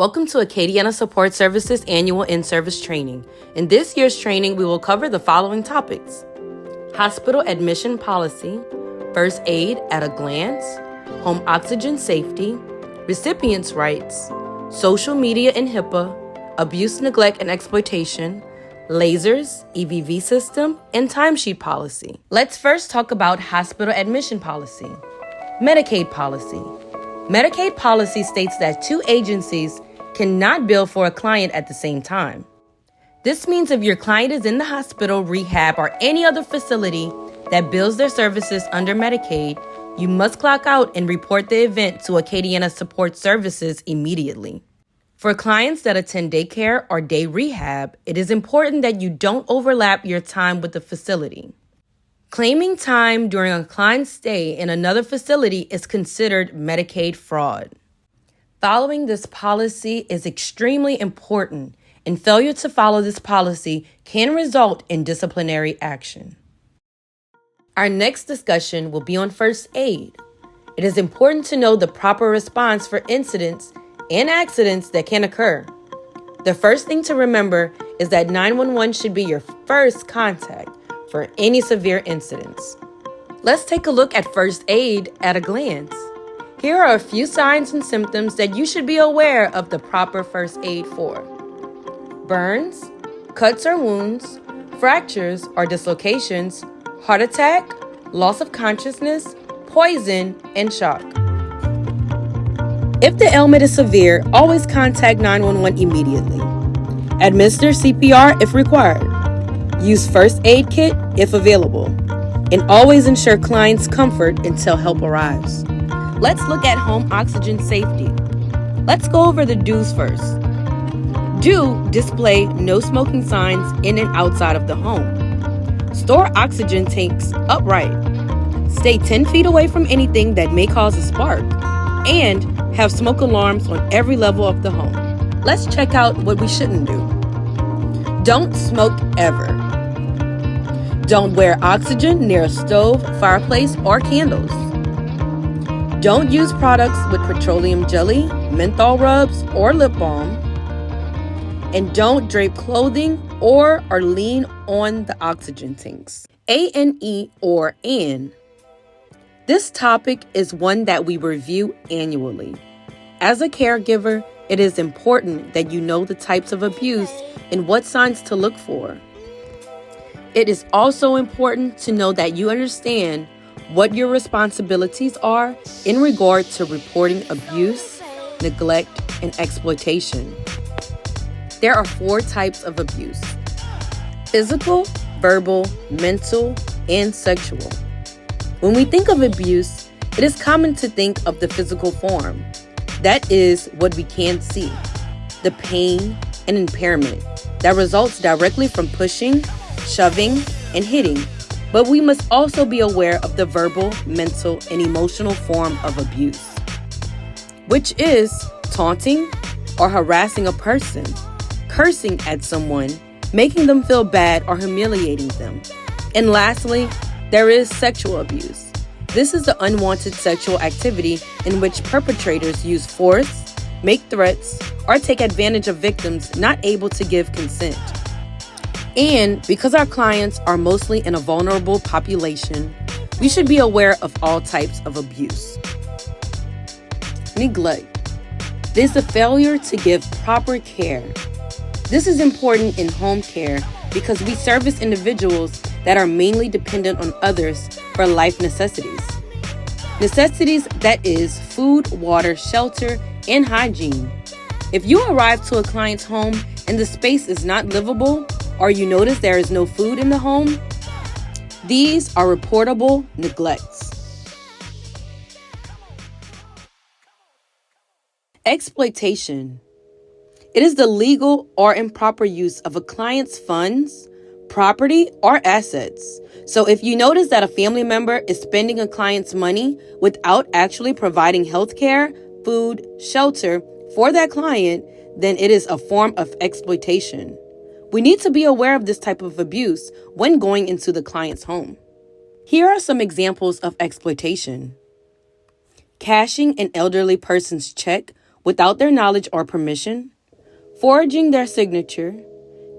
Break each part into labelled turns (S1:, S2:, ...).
S1: Welcome to ACADIANA Support Services Annual In-Service Training. In this year's training, we will cover the following topics: hospital admission policy, first aid at a glance, home oxygen safety, recipients' rights, social media and HIPAA, abuse, neglect, and exploitation, lasers, EVV system, and timesheet policy. Let's first talk about hospital admission policy. Medicaid policy. Medicaid policy states that two agencies cannot bill for a client at the same time. This means if your client is in the hospital, rehab, or any other facility that bills their services under Medicaid, you must clock out and report the event to ACADIANA Support Services immediately. For clients that attend daycare or day rehab, it is important that you don't overlap your time with the facility. Claiming time during a client's stay in another facility is considered Medicaid fraud. Following this policy is extremely important, and failure to follow this policy can result in disciplinary action. Our next discussion will be on first aid. It is important to know the proper response for incidents and accidents that can occur. The first thing to remember is that 911 should be your first contact for any severe incidents. Let's take a look at first aid at a glance. Here are a few signs and symptoms that you should be aware of the proper first aid for: burns, cuts or wounds, fractures or dislocations, heart attack, loss of consciousness, poison, and shock. If the ailment is severe, always contact 911 immediately. Administer CPR if required. Use first aid kit if available. And always ensure clients' comfort until help arrives. Let's look at home oxygen safety. Let's go over the do's first. Do display no smoking signs in and outside of the home. Store oxygen tanks upright. Stay 10 feet away from anything that may cause a spark. And have smoke alarms on every level of the home. Let's check out what we shouldn't do. Don't smoke ever. Don't wear oxygen near a stove, fireplace, or candles. Don't use products with petroleum jelly, menthol rubs, or lip balm. And don't drape clothing or lean on the oxygen tanks. A&E or AN. This topic is one that we review annually. As a caregiver, it is important that you know the types of abuse and what signs to look for. It is also important to know that you understand what your responsibilities are in regard to reporting abuse, neglect, and exploitation. There are 4 types of abuse: physical, verbal, mental, and sexual. When we think of abuse, it is common to think of the physical form. That is what we can't see, the pain and impairment that results directly from pushing, shoving, and hitting. But we must also be aware of the verbal, mental, and emotional form of abuse, which is taunting or harassing a person, cursing at someone, making them feel bad, or humiliating them. And lastly, there is sexual abuse. This is the unwanted sexual activity in which perpetrators use force, make threats, or take advantage of victims not able to give consent. And because our clients are mostly in a vulnerable population, we should be aware of all types of abuse. Neglect. This is the failure to give proper care. This is important in home care because we service individuals that are mainly dependent on others for life necessities. Necessities that is food, water, shelter, and hygiene. If you arrive to a client's home and the space is not livable, or you notice there is no food in the home, these are reportable neglects. Exploitation. It is the legal or improper use of a client's funds, property, or assets. So if you notice that a family member is spending a client's money without actually providing health care, food, shelter for that client, then it is a form of exploitation. We need to be aware of this type of abuse when going into the client's home. Here are some examples of exploitation. Cashing an elderly person's check without their knowledge or permission, forging their signature,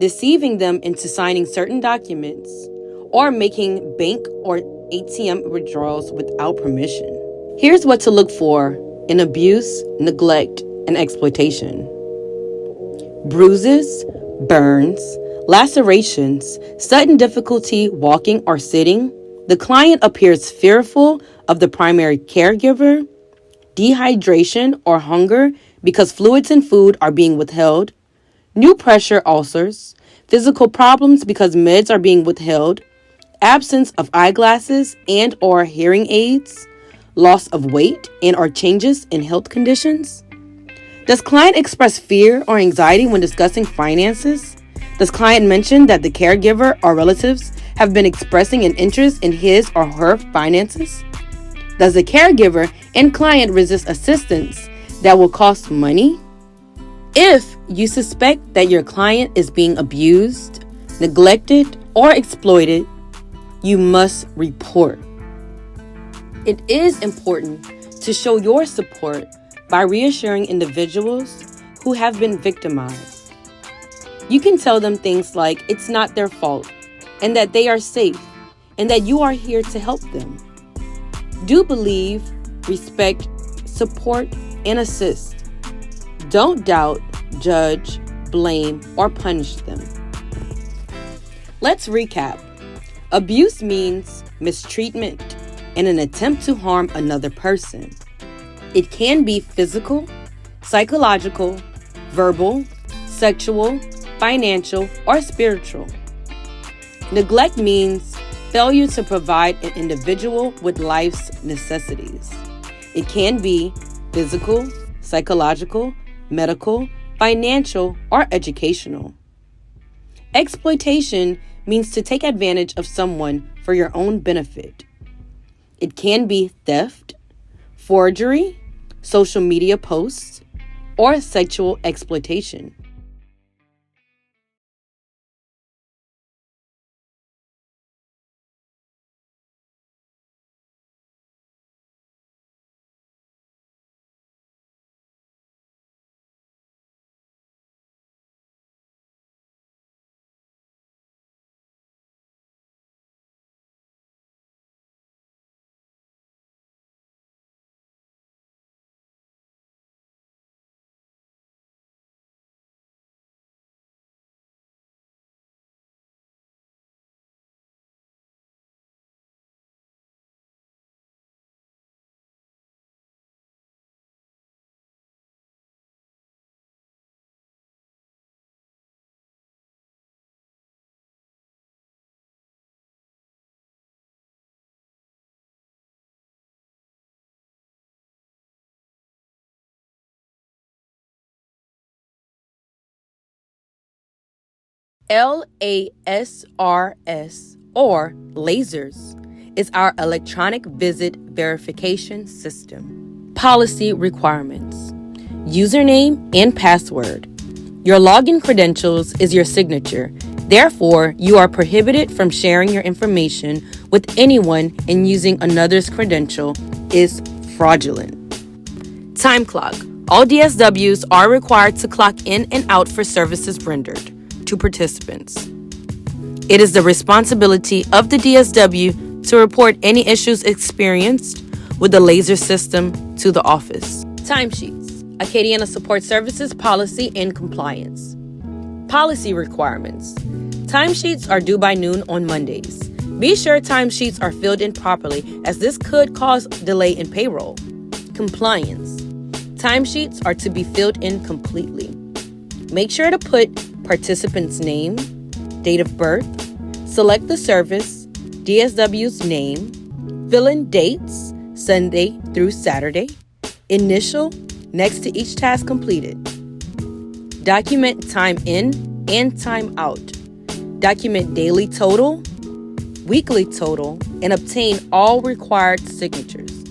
S1: deceiving them into signing certain documents, or making bank or ATM withdrawals without permission. Here's what to look for in abuse, neglect, and exploitation. Bruises, burns, lacerations, sudden difficulty walking or sitting. The client appears fearful of the primary caregiver. Dehydration or hunger because fluids and food are being withheld. New pressure ulcers. Physical problems because meds are being withheld. Absence of eyeglasses and or hearing aids. Loss of weight and or changes in health conditions. Does client express fear or anxiety when discussing finances? Does client mention that the caregiver or relatives have been expressing an interest in his or her finances? Does the caregiver and client resist assistance that will cost money? If you suspect that your client is being abused, neglected, or exploited, you must report. It is important to show your support by reassuring individuals who have been victimized. You can tell them things like it's not their fault and that they are safe and that you are here to help them. Do believe, respect, support, and assist. Don't doubt, judge, blame, or punish them. Let's recap. Abuse means mistreatment and an attempt to harm another person. It can be physical, psychological, verbal, sexual, financial, or spiritual. Neglect means failure to provide an individual with life's necessities. It can be physical, psychological, medical, financial, or educational. Exploitation means to take advantage of someone for your own benefit. It can be theft, forgery, social media posts, or sexual exploitation. LASRS, or lasers, is our electronic visit verification system. Policy requirements. Username and password. Your login credentials is your signature. Therefore, you are prohibited from sharing your information with anyone, and using another's credential is fraudulent. Time clock. All DSWs are required to clock in and out for services rendered to participants. It is the responsibility of the DSW to report any issues experienced with the laser system to the office. Timesheets. ACADIANA Support Services Policy and Compliance. Policy requirements. Timesheets are due by noon on Mondays. Be sure timesheets are filled in properly, as this could cause delay in payroll. Compliance. Timesheets are to be filled in completely. Make sure to put participant's name, date of birth, select the service, DSW's name, fill in dates, Sunday through Saturday, initial next to each task completed. Document time in and time out. Document daily total, weekly total, and obtain all required signatures.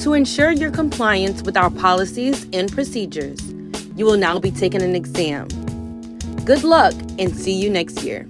S1: To ensure your compliance with our policies and procedures, you will now be taking an exam. Good luck and see you next year.